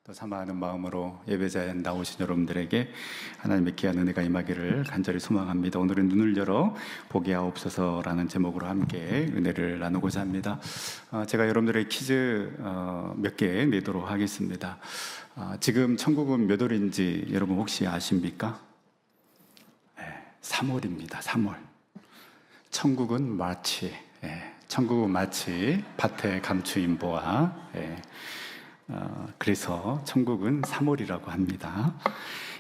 또 사모하는 마음으로 예배자에 나오신 여러분들에게 하나님의 귀한 은혜가 임하기를 간절히 소망합니다. 오늘은 눈을 열어 보게 하옵소서라는 제목으로 함께 은혜를 나누고자 합니다. 제가 여러분들의 퀴즈 몇 개 내도록 하겠습니다. 지금 천국은 몇 월인지 여러분 혹시 아십니까? 3월입니다. 3월. 천국은 마치, 천국은 마치 밭의 감추인보와, 그래서 천국은 3월이라고 합니다.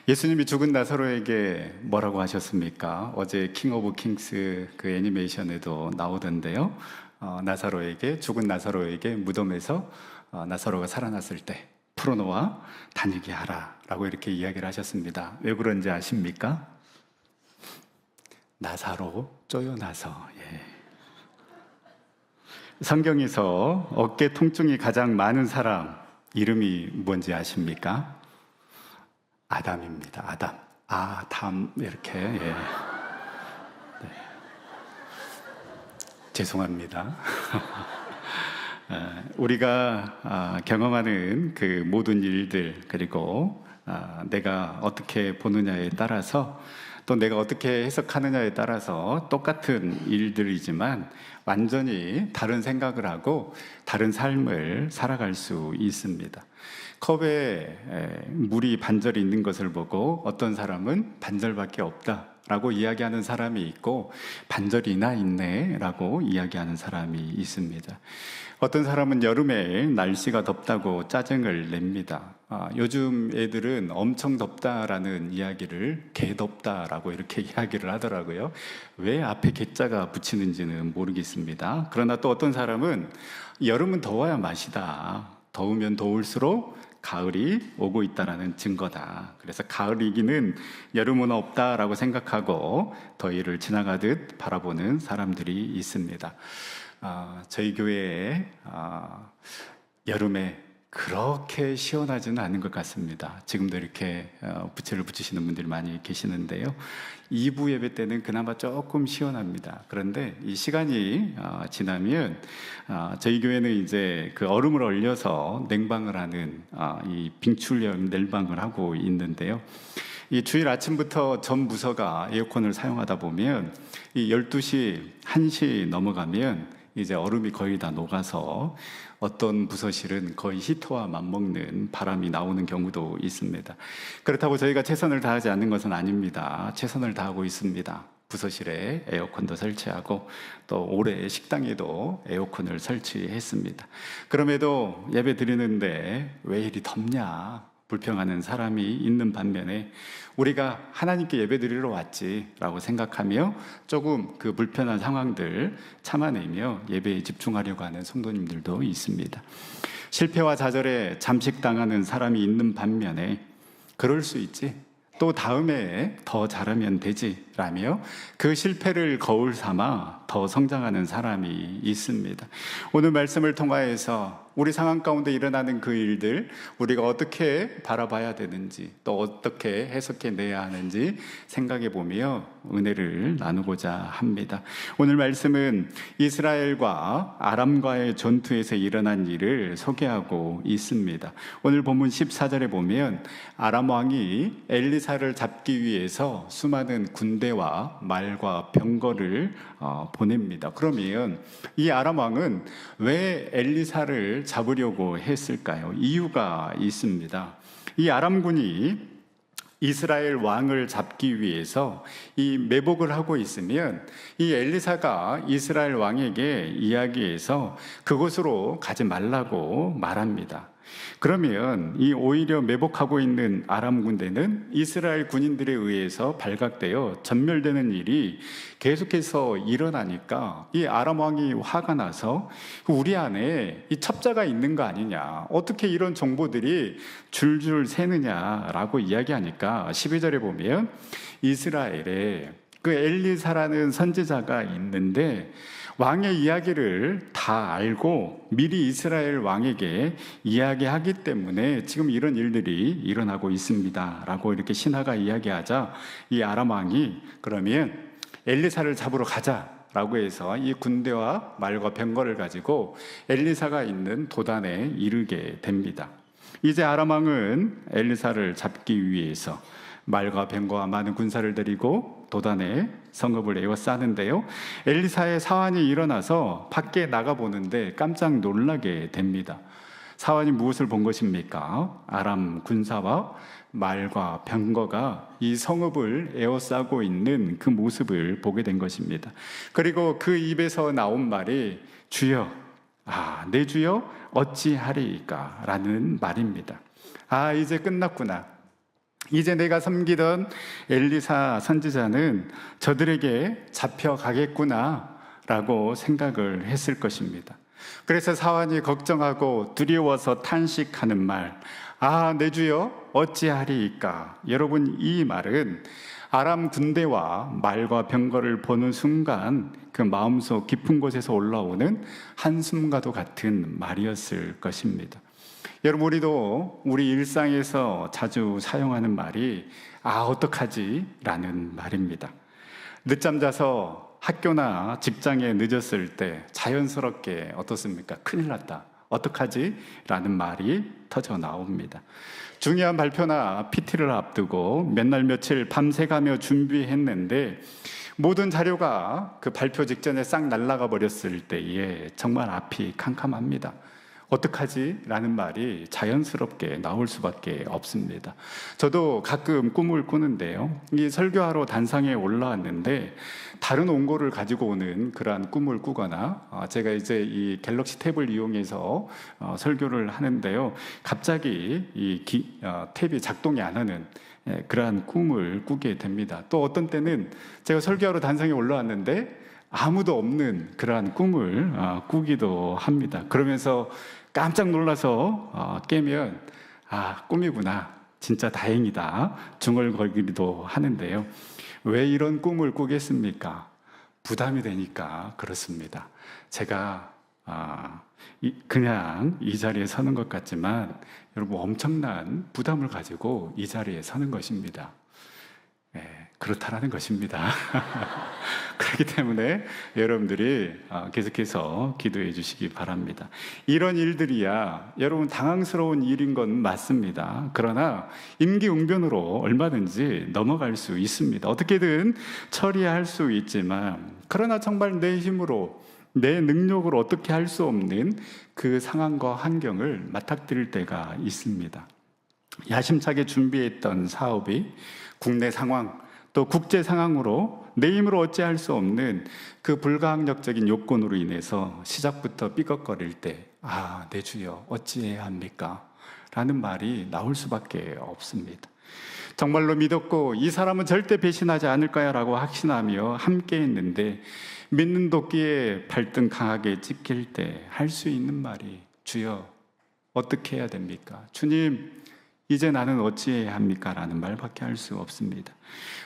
예수님이 죽은 나사로에게 뭐라고 하셨습니까? 어제 킹 오브 킹스 그 애니메이션에도 나오던데요. 죽은 나사로에게 무덤에서 나사로가 살아났을 때 풀어놓아 다니게 하라 라고 이렇게 이야기를 하셨습니다. 왜 그런지 아십니까? 나사로 쪼여나서. 성경에서 어깨 통증이 가장 많은 사람 이름이 뭔지 아십니까? 아담입니다. 아담 이렇게. 네. 죄송합니다. 우리가 경험하는 그 모든 일들, 그리고 내가 어떻게 보느냐에 따라서, 또 내가 어떻게 해석하느냐에 따라서 똑같은 일들이지만 완전히 다른 생각을 하고 다른 삶을 살아갈 수 있습니다. 컵에 물이 반절이 있는 것을 보고 어떤 사람은 반절밖에 없다라고 이야기하는 사람이 있고, 반절이나 있네라고 이야기하는 사람이 있습니다. 어떤 사람은 여름에 날씨가 덥다고 짜증을 냅니다. 요즘 애들은 엄청 덥다라는 이야기를 개덥다라고 이렇게 이야기를 하더라고요. 왜 앞에 개자가 붙이는지는 모르겠습니다. 그러나 또 어떤 사람은 여름은 더워야 맛이다. 더우면 더울수록 가을이 오고 있다라는 증거다. 그래서 가을이기는 여름은 없다라고 생각하고 더위를 지나가듯 바라보는 사람들이 있습니다. 저희 교회에 여름에 그렇게 시원하지는 않은 것 같습니다. 지금도 이렇게 부채를 붙이시는 분들이 많이 계시는데요. 2부 예배 때는 그나마 조금 시원합니다. 그런데 이 시간이 지나면 저희 교회는 이제 그 얼음을 얼려서 냉방을 하는 이 빙출염 냉방을 하고 있는데요. 이 주일 아침부터 전 부서가 에어컨을 사용하다 보면 이 12시, 1시 넘어가면 이제 얼음이 거의 다 녹아서 어떤 부서실은 거의 히터와 맞먹는 바람이 나오는 경우도 있습니다. 그렇다고 저희가 최선을 다하지 않는 것은 아닙니다. 최선을 다하고 있습니다. 부서실에 에어컨도 설치하고 또 올해 식당에도 에어컨을 설치했습니다. 그럼에도 예배 드리는데 왜 이리 덥냐 불평하는 사람이 있는 반면에 우리가 하나님께 예배드리러 왔지라고 생각하며 조금 그 불편한 상황들 참아내며 예배에 집중하려고 하는 성도님들도 있습니다. 실패와 좌절에 잠식당하는 사람이 있는 반면에 그럴 수 있지, 또 다음에 더 잘하면 되지 라며 그 실패를 거울 삼아 더 성장하는 사람이 있습니다. 오늘 말씀을 통하여서 우리 상황 가운데 일어나는 그 일들, 우리가 어떻게 바라봐야 되는지, 또 어떻게 해석해내야 하는지 생각해 보며 은혜를 나누고자 합니다. 오늘 말씀은 이스라엘과 아람과의 전투에서 일어난 일을 소개하고 있습니다. 오늘 본문 14절에 보면 아람 왕이 엘리사를 잡기 위해서 수많은 군대와 말과 병거를 보냅니다. 그러면 이 아람 왕은 왜 엘리사를 잡으려고 했을까요? 이유가 있습니다. 이 아람군이 이스라엘 왕을 잡기 위해서 이 매복을 하고 있으면 이 엘리사가 이스라엘 왕에게 이야기해서 그곳으로 가지 말라고 말합니다. 그러면 이 오히려 매복하고 있는 아람 군대는 이스라엘 군인들에 의해서 발각되어 전멸되는 일이 계속해서 일어나니까 이 아람 왕이 화가 나서 우리 안에 이 첩자가 있는 거 아니냐, 어떻게 이런 정보들이 줄줄 새느냐라고 이야기하니까 12절에 보면 이스라엘에 그 엘리사라는 선지자가 있는데 왕의 이야기를 다 알고 미리 이스라엘 왕에게 이야기하기 때문에 지금 이런 일들이 일어나고 있습니다 라고 이렇게 신하가 이야기하자 이 아람 왕이 그러면 엘리사를 잡으러 가자 라고 해서 이 군대와 말과 병거를 가지고 엘리사가 있는 도단에 이르게 됩니다. 이제 아람 왕은 엘리사를 잡기 위해서 말과 병거와 많은 군사를 데리고 도단에 성읍을 에워싸는데요. 엘리사의 사환이 일어나서 밖에 나가보는데 깜짝 놀라게 됩니다. 사환이 무엇을 본 것입니까? 아람 군사와 말과 병거가 이 성읍을 에워싸고 있는 그 모습을 보게 된 것입니다. 그리고 그 입에서 나온 말이 주여, 내 주여 어찌하리이까 라는 말입니다. 이제 끝났구나. 이제 내가 섬기던 엘리사 선지자는 저들에게 잡혀가겠구나 라고 생각을 했을 것입니다. 그래서 사환이 걱정하고 두려워서 탄식하는 말, 내 주여 어찌하리이까. 여러분, 이 말은 아람 군대와 말과 병거를 보는 순간 그 마음속 깊은 곳에서 올라오는 한숨과도 같은 말이었을 것입니다. 여러분, 우리도 우리 일상에서 자주 사용하는 말이 어떡하지? 라는 말입니다. 늦잠 자서 학교나 직장에 늦었을 때 자연스럽게 어떻습니까? 큰일 났다. 어떡하지? 라는 말이 터져 나옵니다. 중요한 발표나 PT를 앞두고 몇 날 며칠 밤새가며 준비했는데 모든 자료가 그 발표 직전에 싹 날아가 버렸을 때에 정말 앞이 캄캄합니다. 어떡하지? 라는 말이 자연스럽게 나올 수밖에 없습니다. 저도 가끔 꿈을 꾸는데요. 이 설교하러 단상에 올라왔는데 다른 원고를 가지고 오는 그러한 꿈을 꾸거나 제가 이제 이 갤럭시 탭을 이용해서 설교를 하는데요. 갑자기 이 탭이 작동이 안 하는 그러한 꿈을 꾸게 됩니다. 또 어떤 때는 제가 설교하러 단상에 올라왔는데 아무도 없는 그러한 꿈을 꾸기도 합니다. 그러면서 깜짝 놀라서 깨면 꿈이구나, 진짜 다행이다 중얼거리기도 하는데요. 왜 이런 꿈을 꾸겠습니까? 부담이 되니까 그렇습니다. 제가 그냥 이 자리에 서는 것 같지만 여러분, 엄청난 부담을 가지고 이 자리에 서는 것입니다. 그렇다라는 것입니다. 그렇기 때문에 여러분들이 계속해서 기도해 주시기 바랍니다. 이런 일들이야 여러분 당황스러운 일인 건 맞습니다. 그러나 임기응변으로 얼마든지 넘어갈 수 있습니다. 어떻게든 처리할 수 있지만, 그러나 정말 내 힘으로 내 능력으로 어떻게 할 수 없는 그 상황과 환경을 맞닥뜨릴 때가 있습니다. 야심차게 준비했던 사업이 국내 상황 또 국제 상황으로 내 힘으로 어찌할 수 없는 그 불가항력적인 요건으로 인해서 시작부터 삐걱거릴 때 내 주여 어찌해야 합니까? 라는 말이 나올 수밖에 없습니다. 정말로 믿었고 이 사람은 절대 배신하지 않을 거야 라고 확신하며 함께 했는데 믿는 도끼에 발등 강하게 찍힐 때 할 수 있는 말이 주여 어떻게 해야 됩니까? 주님 이제 나는 어찌해야 합니까? 라는 말밖에 할 수 없습니다.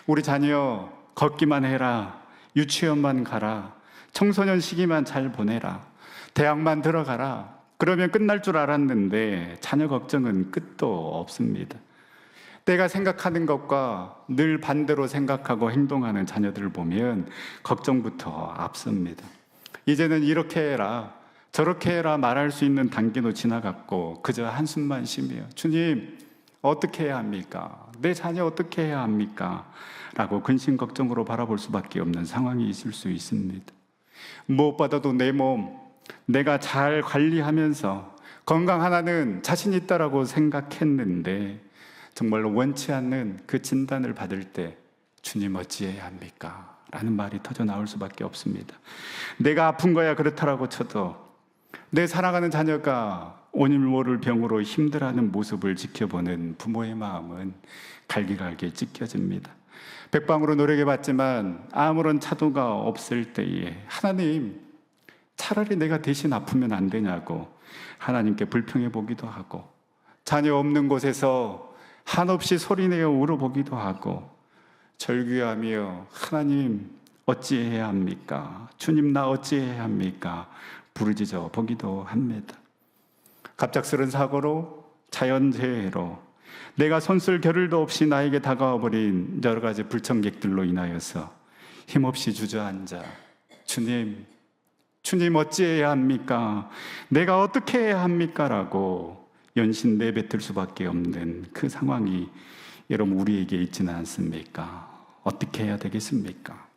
우리 자녀 걷기만 해라, 유치원만 가라, 청소년 시기만 잘 보내라, 대학만 들어가라, 그러면 끝날 줄 알았는데 자녀 걱정은 끝도 없습니다. 내가 생각하는 것과 늘 반대로 생각하고 행동하는 자녀들을 보면 걱정부터 앞섭니다. 이제는 이렇게 해라 저렇게 해라 말할 수 있는 단계도 지나갔고 그저 한숨만 쉬며 주님 어떻게 해야 합니까? 내 자녀 어떻게 해야 합니까? 라고 근심 걱정으로 바라볼 수밖에 없는 상황이 있을 수 있습니다. 무엇보다도 내 몸 내가 잘 관리하면서 건강 하나는 자신 있다라고 생각했는데 정말로 원치 않는 그 진단을 받을 때 주님 어찌해야 합니까? 라는 말이 터져 나올 수밖에 없습니다. 내가 아픈 거야 그렇다라고 쳐도 내 사랑하는 자녀가 오늘 모를 병으로 힘들어하는 모습을 지켜보는 부모의 마음은 갈기갈기 찢겨집니다. 백방으로 노력해봤지만 아무런 차도가 없을 때에 하나님 차라리 내가 대신 아프면 안 되냐고 하나님께 불평해 보기도 하고 자녀 없는 곳에서 한없이 소리내어 울어보기도 하고 절규하며 하나님 어찌해야 합니까? 주님 나 어찌해야 합니까? 부르짖어 보기도 합니다. 갑작스런 사고로 자연재해로 내가 손쓸 겨를도 없이 나에게 다가와 버린 여러 가지 불청객들로 인하여서 힘없이 주저앉아 주님 어찌해야 합니까? 내가 어떻게 해야 합니까? 라고 연신 내뱉을 수밖에 없는 그 상황이 여러분 우리에게 있지는 않습니까? 어떻게 해야 되겠습니까?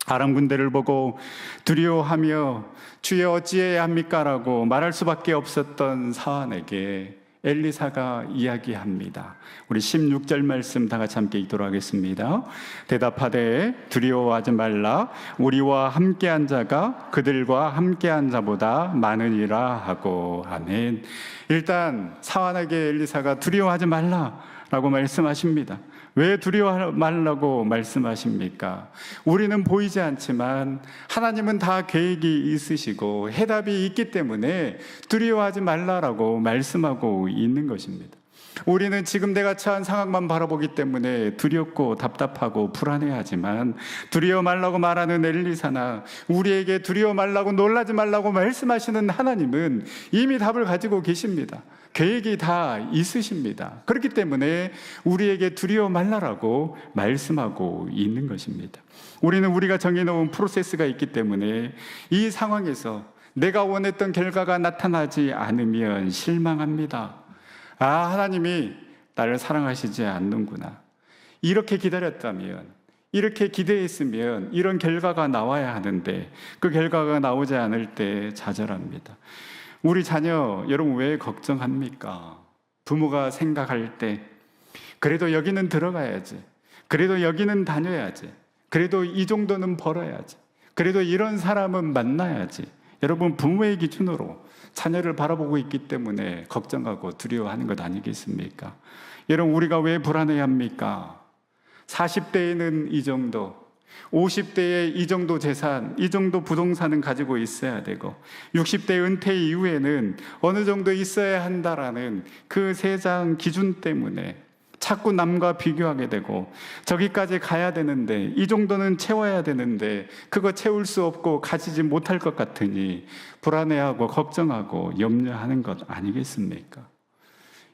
아람 군대를 보고 두려워하며 주여 어찌해야 합니까? 라고 말할 수밖에 없었던 사환에게 엘리사가 이야기합니다. 우리 16절 말씀 다 같이 함께 읽도록 하겠습니다. 대답하되 두려워하지 말라. 우리와 함께한 자가 그들과 함께한 자보다 많으니라 하고. 아멘. 일단 사환에게 엘리사가 두려워하지 말라라고 말씀하십니다. 왜 두려워하지 말라고 말씀하십니까? 우리는 보이지 않지만 하나님은 다 계획이 있으시고 해답이 있기 때문에 두려워하지 말라라고 말씀하고 있는 것입니다. 우리는 지금 내가 처한 상황만 바라보기 때문에 두렵고 답답하고 불안해하지만 두려워 말라고 말하는 엘리사나 우리에게 두려워 말라고 놀라지 말라고 말씀하시는 하나님은 이미 답을 가지고 계십니다. 계획이 다 있으십니다. 그렇기 때문에 우리에게 두려워 말라라고 말씀하고 있는 것입니다. 우리는 우리가 정해놓은 프로세스가 있기 때문에 이 상황에서 내가 원했던 결과가 나타나지 않으면 실망합니다. 아, 하나님이 나를 사랑하시지 않는구나. 이렇게 기다렸다면, 이렇게 기대했으면 이런 결과가 나와야 하는데 그 결과가 나오지 않을 때 좌절합니다. 우리 자녀 여러분 왜 걱정합니까? 부모가 생각할 때 그래도 여기는 들어가야지, 그래도 여기는 다녀야지, 그래도 이 정도는 벌어야지, 그래도 이런 사람은 만나야지. 여러분 부모의 기준으로 자녀를 바라보고 있기 때문에 걱정하고 두려워하는 것 아니겠습니까? 여러분 우리가 왜 불안해합니까? 40대에는 이 정도, 50대에 이 정도 재산, 이 정도 부동산은 가지고 있어야 되고 60대 은퇴 이후에는 어느 정도 있어야 한다라는 그 세상 기준 때문에 자꾸 남과 비교하게 되고 저기까지 가야 되는데 이 정도는 채워야 되는데 그거 채울 수 없고 가지지 못할 것 같으니 불안해하고 걱정하고 염려하는 것 아니겠습니까?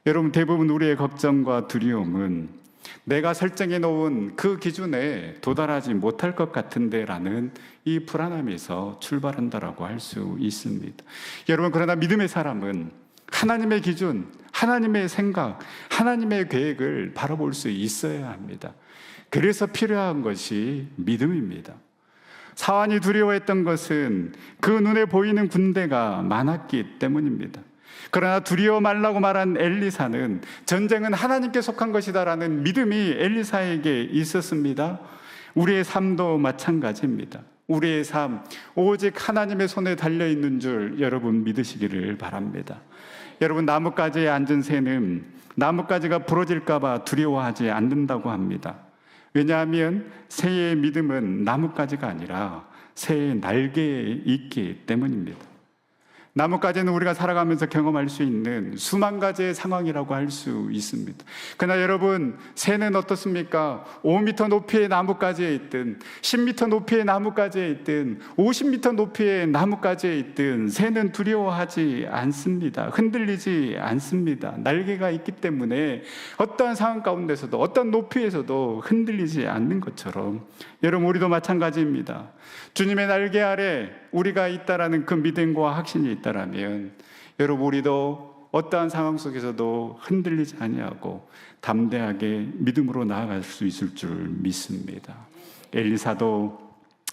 여러분 대부분 우리의 걱정과 두려움은 내가 설정해 놓은 그 기준에 도달하지 못할 것 같은데 라는 이 불안함에서 출발한다라고 할 수 있습니다. 여러분 그러나 믿음의 사람은 하나님의 기준, 하나님의 생각, 하나님의 계획을 바라볼 수 있어야 합니다. 그래서 필요한 것이 믿음입니다. 사환이 두려워했던 것은 그 눈에 보이는 군대가 많았기 때문입니다. 그러나 두려워 말라고 말한 엘리사는 전쟁은 하나님께 속한 것이다라는 믿음이 엘리사에게 있었습니다. 우리의 삶도 마찬가지입니다. 우리의 삶 오직 하나님의 손에 달려있는 줄 여러분 믿으시기를 바랍니다. 여러분 나뭇가지에 앉은 새는 나뭇가지가 부러질까 봐 두려워하지 않는다고 합니다. 왜냐하면 새의 믿음은 나뭇가지가 아니라 새의 날개에 있기 때문입니다. 나뭇가지는 우리가 살아가면서 경험할 수 있는 수만 가지의 상황이라고 할 수 있습니다. 그러나 여러분 새는 어떻습니까? 5m 높이의 나뭇가지에 있든 10m 높이의 나뭇가지에 있든 50m 높이의 나뭇가지에 있든 새는 두려워하지 않습니다. 흔들리지 않습니다. 날개가 있기 때문에 어떠한 상황 가운데서도 어떤 높이에서도 흔들리지 않는 것처럼 여러분 우리도 마찬가지입니다. 주님의 날개 아래 우리가 있다라는 그 믿음과 확신이 있다라면 여러분 우리도 어떠한 상황 속에서도 흔들리지 아니하고 담대하게 믿음으로 나아갈 수 있을 줄 믿습니다. 엘리사도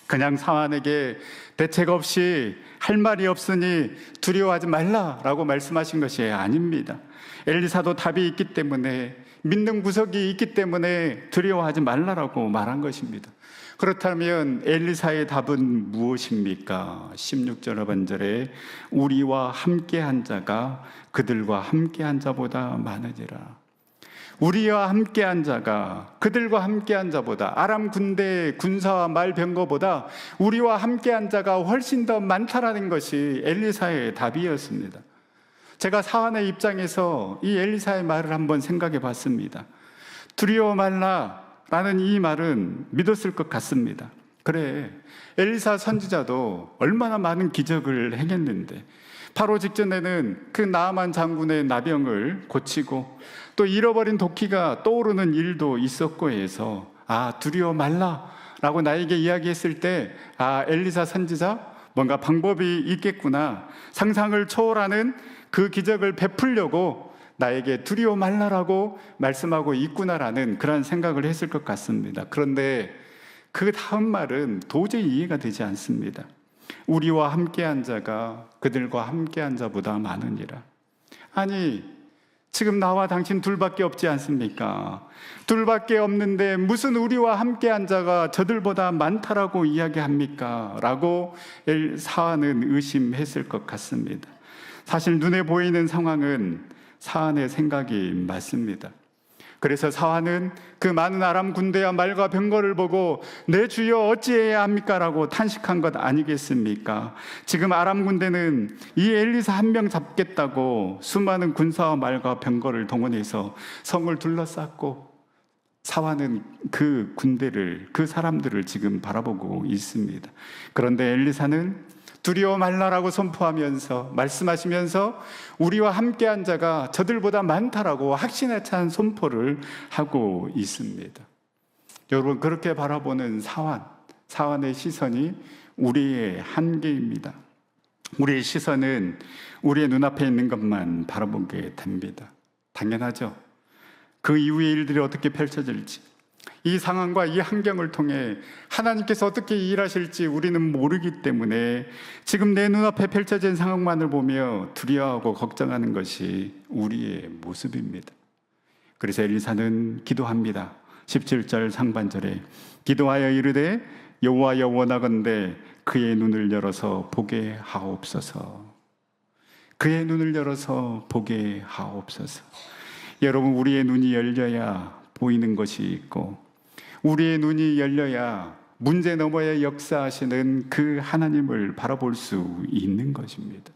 그냥 사환에게 대책 없이 할 말이 없으니 두려워하지 말라라고 말씀하신 것이 아닙니다. 엘리사도 답이 있기 때문에 믿는 구석이 있기 때문에 두려워하지 말라라고 말한 것입니다. 그렇다면 엘리사의 답은 무엇입니까? 16절 하반절에 우리와 함께한 자가 그들과 함께한 자보다 많으니라. 우리와 함께한 자가 그들과 함께한 자보다, 아람 군대 군사와 말병거보다 우리와 함께한 자가 훨씬 더 많다라는 것이 엘리사의 답이었습니다. 제가 사환의 입장에서 이 엘리사의 말을 한번 생각해 봤습니다. 두려워 말라 라는 이 말은 믿었을 것 같습니다. 그래, 엘리사 선지자도 얼마나 많은 기적을 행했는데 바로 직전에는 그 나아만 장군의 나병을 고치고 또 잃어버린 도끼가 떠오르는 일도 있었고 해서 두려워 말라 라고 나에게 이야기했을 때 엘리사 선지자 뭔가 방법이 있겠구나, 상상을 초월하는 그 기적을 베풀려고 나에게 두려워 말라라고 말씀하고 있구나라는 그런 생각을 했을 것 같습니다. 그런데 그 다음 말은 도저히 이해가 되지 않습니다. 우리와 함께한 자가 그들과 함께한 자보다 많으니라. 아니, 지금 나와 당신 둘밖에 없지 않습니까? 둘밖에 없는데 무슨 우리와 함께한 자가 저들보다 많다라고 이야기합니까? 라고 사안은 의심했을 것 같습니다. 사실 눈에 보이는 상황은 사안의 생각이 맞습니다. 그래서 사안은 그 많은 아람 군대와 말과 병거를 보고 내 주여 어찌해야 합니까? 라고 탄식한 것 아니겠습니까? 지금 아람 군대는 이 엘리사 한 명 잡겠다고 수많은 군사와 말과 병거를 동원해서 성을 둘러쌌고 사환은 그 군대를, 그 사람들을 지금 바라보고 있습니다. 그런데 엘리사는 두려워 말라라고 선포하면서 말씀하시면서 우리와 함께한 자가 저들보다 많다라고 확신에 찬 선포를 하고 있습니다. 여러분, 그렇게 바라보는 사환의 시선이 우리의 한계입니다. 우리의 시선은 우리의 눈앞에 있는 것만 바라보게 됩니다. 당연하죠. 그 이후의 일들이 어떻게 펼쳐질지, 이 상황과 이 환경을 통해 하나님께서 어떻게 일하실지 우리는 모르기 때문에 지금 내 눈앞에 펼쳐진 상황만을 보며 두려워하고 걱정하는 것이 우리의 모습입니다. 그래서 엘리사는 기도합니다. 17절 상반절에 기도하여 이르되 여호와여 원하건대 그의 눈을 열어서 보게 하옵소서. 그의 눈을 열어서 보게 하옵소서. 여러분, 우리의 눈이 열려야 보이는 것이 있고 우리의 눈이 열려야 문제 너머에 역사하시는 그 하나님을 바라볼 수 있는 것입니다.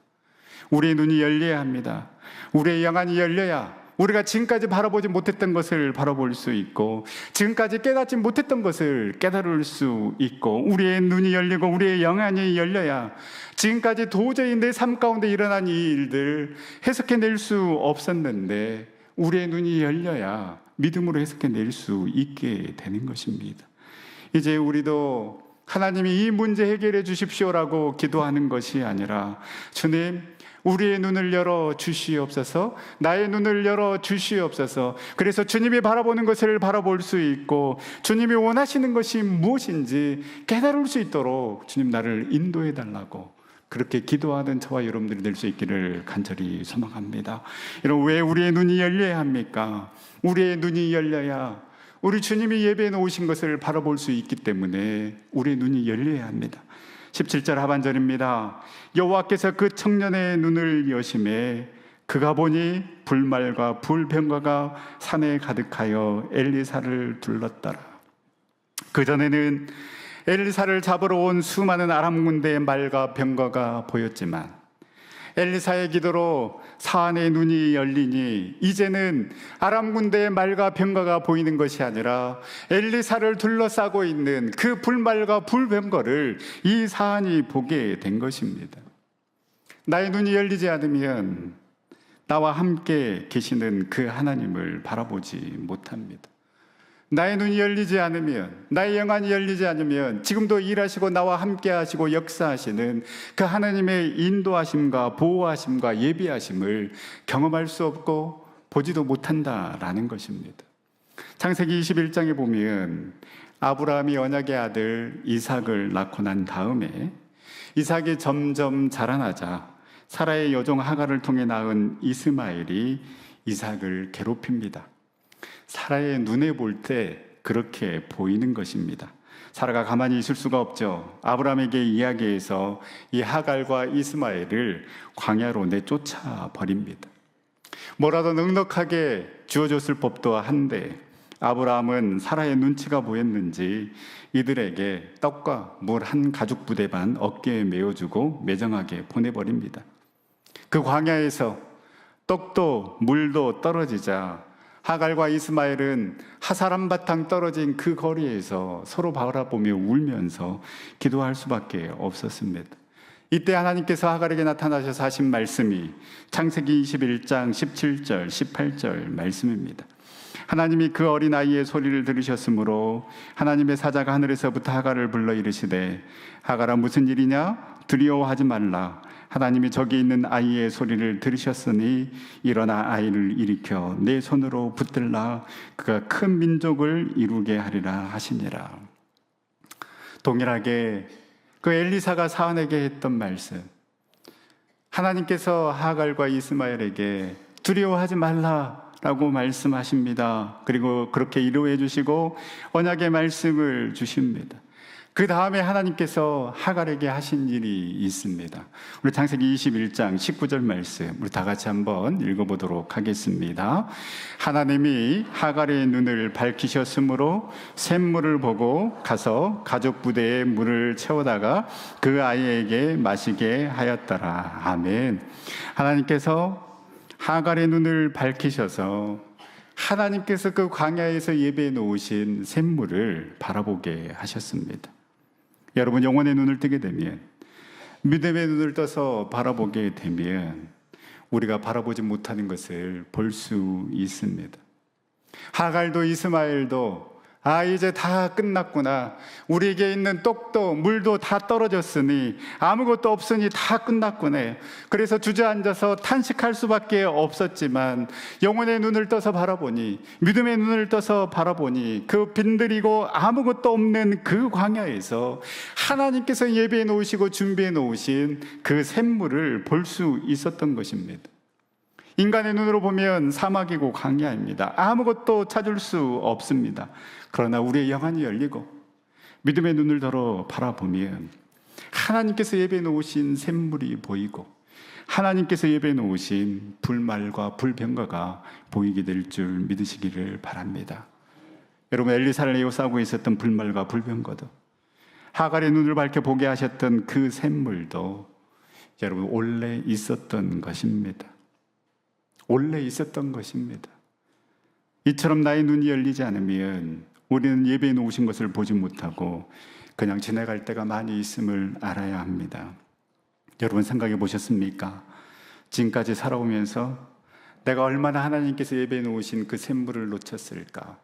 우리의 눈이 열려야 합니다. 우리의 영안이 열려야 우리가 지금까지 바라보지 못했던 것을 바라볼 수 있고 지금까지 깨닫지 못했던 것을 깨달을 수 있고 우리의 눈이 열리고 우리의 영안이 열려야 지금까지 도저히 내 삶 가운데 일어난 이 일들 해석해낼 수 없었는데 우리의 눈이 열려야 믿음으로 해석해낼 수 있게 되는 것입니다. 이제 우리도 하나님이 이 문제 해결해 주십시오라고 기도하는 것이 아니라 주님, 우리의 눈을 열어 주시옵소서, 나의 눈을 열어 주시옵소서. 그래서 주님이 바라보는 것을 바라볼 수 있고 주님이 원하시는 것이 무엇인지 깨달을 수 있도록 주님 나를 인도해 달라고 그렇게 기도하는 저와 여러분들이 될 수 있기를 간절히 소망합니다. 여러분, 왜 우리의 눈이 열려야 합니까? 우리의 눈이 열려야 우리 주님이 예배해 놓으신 것을 바라볼 수 있기 때문에 우리의 눈이 열려야 합니다. 17절 하반절입니다. 여호와께서 그 청년의 눈을 여심해 그가 보니 불말과 불병거가 산에 가득하여 엘리사를 둘렀더라. 그전에는 엘리사를 잡으러 온 수많은 아람 군대의 말과 병거가 보였지만 엘리사의 기도로 사안의 눈이 열리니 이제는 아람 군대의 말과 병거가 보이는 것이 아니라 엘리사를 둘러싸고 있는 그 불말과 불병거를 이 사안이 보게 된 것입니다. 나의 눈이 열리지 않으면 나와 함께 계시는 그 하나님을 바라보지 못합니다. 나의 눈이 열리지 않으면, 나의 영안이 열리지 않으면 지금도 일하시고 나와 함께 하시고 역사하시는 그 하나님의 인도하심과 보호하심과 예비하심을 경험할 수 없고 보지도 못한다라는 것입니다. 창세기 21장에 보면 아브라함이 언약의 아들 이삭을 낳고 난 다음에 이삭이 점점 자라나자 사라의 여종 하갈을 통해 낳은 이스마엘이 이삭을 괴롭힙니다. 사라의 눈에 볼 때 그렇게 보이는 것입니다. 사라가 가만히 있을 수가 없죠. 아브라함에게 이야기해서 이 하갈과 이스마엘을 광야로 내쫓아 버립니다. 뭐라도 넉넉하게 주어줬을 법도 한데 아브라함은 사라의 눈치가 보였는지 이들에게 떡과 물 한 가죽 부대 반 어깨에 메어주고 매정하게 보내버립니다. 그 광야에서 떡도 물도 떨어지자 하갈과 이스마엘은 하살 한바탕 떨어진 그 거리에서 서로 바라보며 울면서 기도할 수밖에 없었습니다. 이때 하나님께서 하갈에게 나타나셔서 하신 말씀이 창세기 21장 17절 18절 말씀입니다. 하나님이 그 어린아이의 소리를 들으셨으므로 하나님의 사자가 하늘에서부터 하갈을 불러 이르시되 하갈아 무슨 일이냐? 두려워하지 말라. 하나님이 저기 있는 아이의 소리를 들으셨으니 일어나 아이를 일으켜 내 손으로 붙들라 그가 큰 민족을 이루게 하리라 하시니라. 동일하게 그 엘리사가 사안에게 했던 말씀, 하나님께서 하갈과 이스마엘에게 두려워하지 말라라고 말씀하십니다. 그리고 그렇게 이루어 주시고 언약의 말씀을 주십니다. 그 다음에 하나님께서 하갈에게 하신 일이 있습니다. 우리 창세기 21장 19절 말씀 우리 다 같이 한번 읽어보도록 하겠습니다. 하나님이 하갈의 눈을 밝히셨으므로 샘물을 보고 가서 가족 부대에 물을 채우다가 그 아이에게 마시게 하였더라. 아멘. 하나님께서 하갈의 눈을 밝히셔서 하나님께서 그 광야에서 예배해 놓으신 샘물을 바라보게 하셨습니다. 여러분, 영혼의 눈을 뜨게 되면, 믿음의 눈을 떠서 바라보게 되면 우리가 바라보지 못하는 것을 볼 수 있습니다. 하갈도 이스마엘도 이제 다 끝났구나. 우리에게 있는 떡도 물도 다 떨어졌으니 아무것도 없으니 다 끝났구나. 그래서 주저앉아서 탄식할 수밖에 없었지만 영혼의 눈을 떠서 바라보니, 믿음의 눈을 떠서 바라보니 그 빈들이고 아무것도 없는 그 광야에서 하나님께서 예배해 놓으시고 준비해 놓으신 그 샘물을 볼 수 있었던 것입니다. 인간의 눈으로 보면 사막이고 광야입니다. 아무것도 찾을 수 없습니다. 그러나 우리의 영안이 열리고 믿음의 눈을 들어 바라보면 하나님께서 예배해 놓으신 샘물이 보이고 하나님께서 예배해 놓으신 불말과 불병거가 보이게 될 줄 믿으시기를 바랍니다. 여러분, 엘리사를 에워싸고 있었던 불말과 불병거도, 하갈의 눈을 밝혀 보게 하셨던 그 샘물도 여러분 원래 있었던 것입니다. 원래 있었던 것입니다. 이처럼 나의 눈이 열리지 않으면 우리는 예배해 놓으신 것을 보지 못하고 그냥 지나갈 때가 많이 있음을 알아야 합니다. 여러분, 생각해 보셨습니까? 지금까지 살아오면서 내가 얼마나 하나님께서 예배해 놓으신 그 샘물을 놓쳤을까?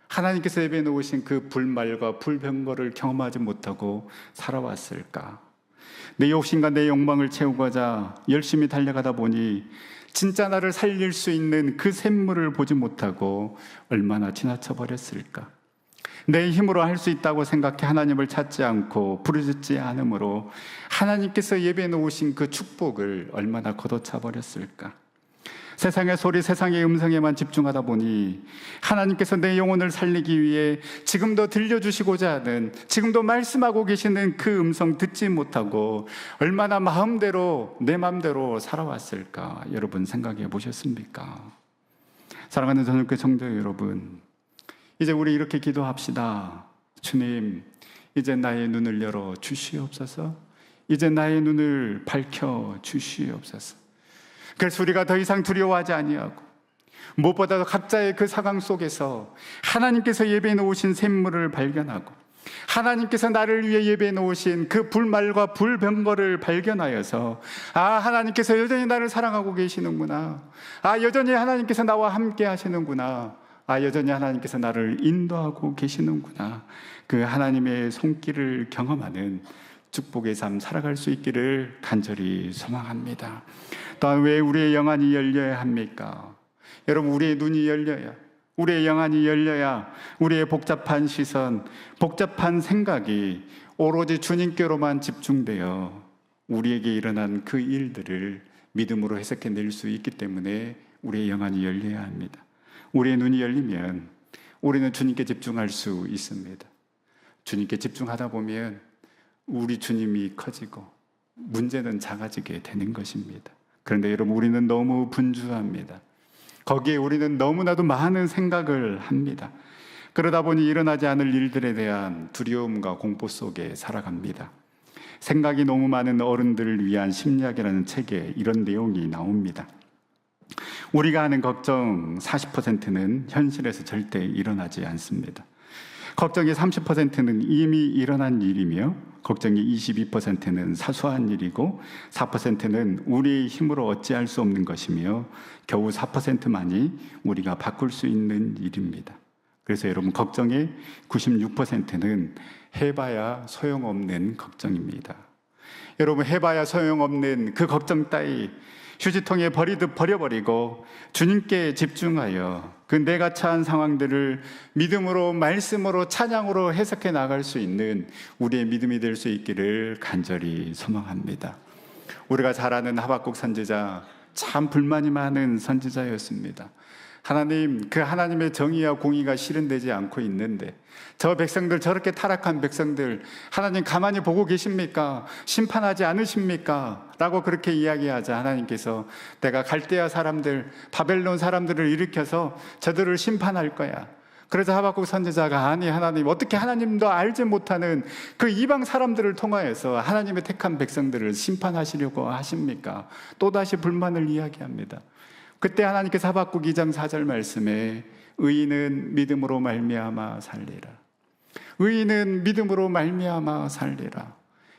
하나님께서 예배해 놓으신 그 불말과 불병거를 경험하지 못하고 살아왔을까? 내 욕심과 내 욕망을 채우고자 열심히 달려가다 보니 진짜 나를 살릴 수 있는 그 샘물을 보지 못하고 얼마나 지나쳐 버렸을까? 내 힘으로 할 수 있다고 생각해 하나님을 찾지 않고 부르짖지 않으므로 하나님께서 예배해 놓으신 그 축복을 얼마나 걷어차 버렸을까? 세상의 소리, 세상의 음성에만 집중하다 보니 하나님께서 내 영혼을 살리기 위해 지금도 들려주시고자 하는, 지금도 말씀하고 계시는 그 음성 듣지 못하고 얼마나 마음대로, 내 마음대로 살아왔을까? 여러분, 생각해 보셨습니까? 사랑하는 저녁교회 성도 여러분, 이제 우리 이렇게 기도합시다. 주님, 이제 나의 눈을 열어 주시옵소서. 이제 나의 눈을 밝혀 주시옵소서. 그래서 우리가 더 이상 두려워하지 아니하고 무엇보다도 각자의 그 상황 속에서 하나님께서 예배해 놓으신 샘물을 발견하고 하나님께서 나를 위해 예배해 놓으신 그 불말과 불병거를 발견하여서 하나님께서 여전히 나를 사랑하고 계시는구나. 여전히 하나님께서 나와 함께 하시는구나. 여전히 하나님께서 나를 인도하고 계시는구나. 그 하나님의 손길을 경험하는 축복의 삶 살아갈 수 있기를 간절히 소망합니다. 또한 왜 우리의 영안이 열려야 합니까? 여러분, 우리의 눈이 열려야, 우리의 영안이 열려야 우리의 복잡한 시선, 복잡한 생각이 오로지 주님께로만 집중되어 우리에게 일어난 그 일들을 믿음으로 해석해낼 수 있기 때문에 우리의 영안이 열려야 합니다. 우리의 눈이 열리면 우리는 주님께 집중할 수 있습니다. 주님께 집중하다 보면 우리 주님이 커지고 문제는 작아지게 되는 것입니다. 그런데 여러분, 우리는 너무 분주합니다. 거기에 우리는 너무나도 많은 생각을 합니다. 그러다 보니 일어나지 않을 일들에 대한 두려움과 공포 속에 살아갑니다. 생각이 너무 많은 어른들을 위한 심리학이라는 책에 이런 내용이 나옵니다. 우리가 하는 걱정 40%는 현실에서 절대 일어나지 않습니다. 걱정의 30%는 이미 일어난 일이며 걱정의 22%는 사소한 일이고 4%는 우리의 힘으로 어찌할 수 없는 것이며 겨우 4%만이 우리가 바꿀 수 있는 일입니다. 그래서 여러분, 걱정의 96%는 해봐야 소용없는 걱정입니다. 여러분, 해봐야 소용없는 그 걱정 따위 휴지통에 버리듯 버려버리고 주님께 집중하여 그 내가 처한 상황들을 믿음으로, 말씀으로, 찬양으로 해석해 나갈 수 있는 우리의 믿음이 될 수 있기를 간절히 소망합니다. 우리가 잘 아는 하박국 선지자, 참 불만이 많은 선지자였습니다. 하나님, 그 하나님의 정의와 공의가 실현되지 않고 있는데 저 백성들, 저렇게 타락한 백성들 하나님 가만히 보고 계십니까? 심판하지 않으십니까? 라고 그렇게 이야기하자 하나님께서 내가 갈대아 사람들, 바벨론 사람들을 일으켜서 저들을 심판할 거야. 그래서 하박국 선지자가, 아니 하나님, 어떻게 하나님도 알지 못하는 그 이방 사람들을 통하여서 하나님의 택한 백성들을 심판하시려고 하십니까? 또다시 불만을 이야기합니다. 그때 하나님께서 하박국 2장 4절 말씀에 의인은 믿음으로 말미암아 살리라. 의인은 믿음으로 말미암아 살리라.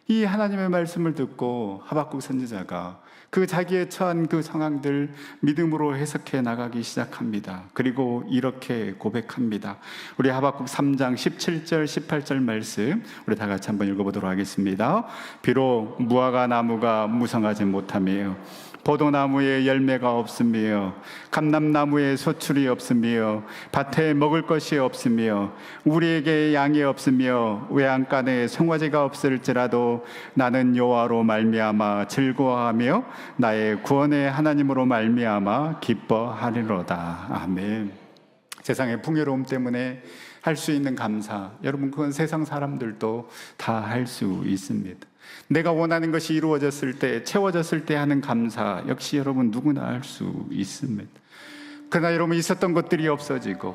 이 하나님의 말씀을 듣고 하박국 선지자가 그 자기의 처한 그 상황들 믿음으로 해석해 나가기 시작합니다. 그리고 이렇게 고백합니다. 우리 하박국 3장 17절 18절 말씀 우리 다 같이 한번 읽어보도록 하겠습니다. 비록 무화과 나무가 무성하지 못하며 포도나무에 열매가 없으며 감람나무에 소출이 없으며 밭에 먹을 것이 없으며 우리에게 양이 없으며 외양간에 송아지가 없을지라도 나는 여호와로 말미암아 즐거워하며 나의 구원의 하나님으로 말미암아 기뻐하리로다. 아멘. 세상의 풍요로움 때문에 할 수 있는 감사, 여러분 그건 세상 사람들도 다 할 수 있습니다. 내가 원하는 것이 이루어졌을 때, 채워졌을 때 하는 감사 역시 여러분 누구나 할 수 있습니다. 그러나 여러분, 있었던 것들이 없어지고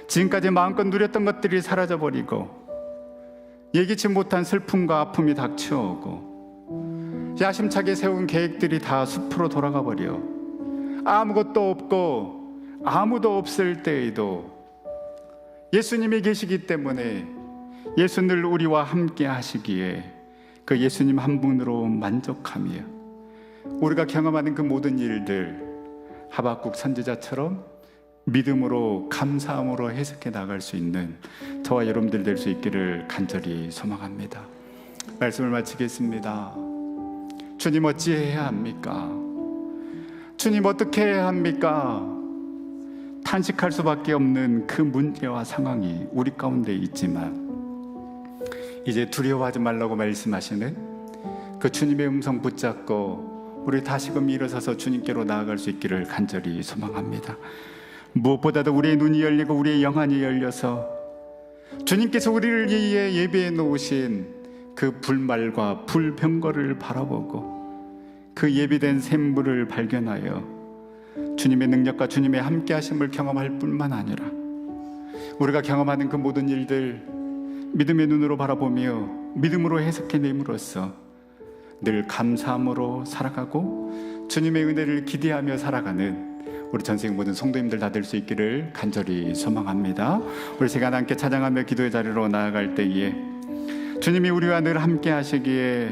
지금까지 마음껏 누렸던 것들이 사라져버리고 예기치 못한 슬픔과 아픔이 닥쳐오고 야심차게 세운 계획들이 다 숲으로 돌아가 버려 아무것도 없고 아무도 없을 때에도 예수님이 계시기 때문에 예수 늘 우리와 함께 하시기에 그 예수님 한 분으로 만족하며 우리가 경험하는 그 모든 일들 하박국 선지자처럼 믿음으로, 감사함으로 해석해 나갈 수 있는 저와 여러분들 될 수 있기를 간절히 소망합니다. 말씀을 마치겠습니다. 주님, 어찌해야 합니까? 주님, 어떻게 해야 합니까? 탄식할 수밖에 없는 그 문제와 상황이 우리 가운데 있지만 이제 두려워하지 말라고 말씀하시는 그 주님의 음성 붙잡고 우리 다시금 일어서서 주님께로 나아갈 수 있기를 간절히 소망합니다. 무엇보다도 우리의 눈이 열리고 우리의 영안이 열려서 주님께서 우리를 위해 예배해 놓으신 그 불말과 불병거를 바라보고 그 예비된 샘물을 발견하여 주님의 능력과 주님의 함께하심을 경험할 뿐만 아니라 우리가 경험하는 그 모든 일들 믿음의 눈으로 바라보며 믿음으로 해석해 내므로써 늘 감사함으로 살아가고 주님의 은혜를 기대하며 살아가는 우리 전생 모든 성도님들 다 될 수 있기를 간절히 소망합니다. 우리 시간 함께 찬양하며 기도의 자리로 나아갈 때에 주님이 우리와 늘 함께 하시기에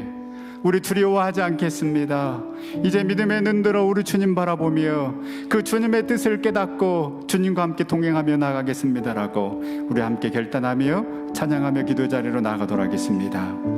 우리 두려워하지 않겠습니다. 이제 믿음의 눈 들어 우리 주님 바라보며 그 주님의 뜻을 깨닫고 주님과 함께 동행하며 나아가겠습니다라고 우리 함께 결단하며 찬양하며 기도 자리로 나아가도록 하겠습니다.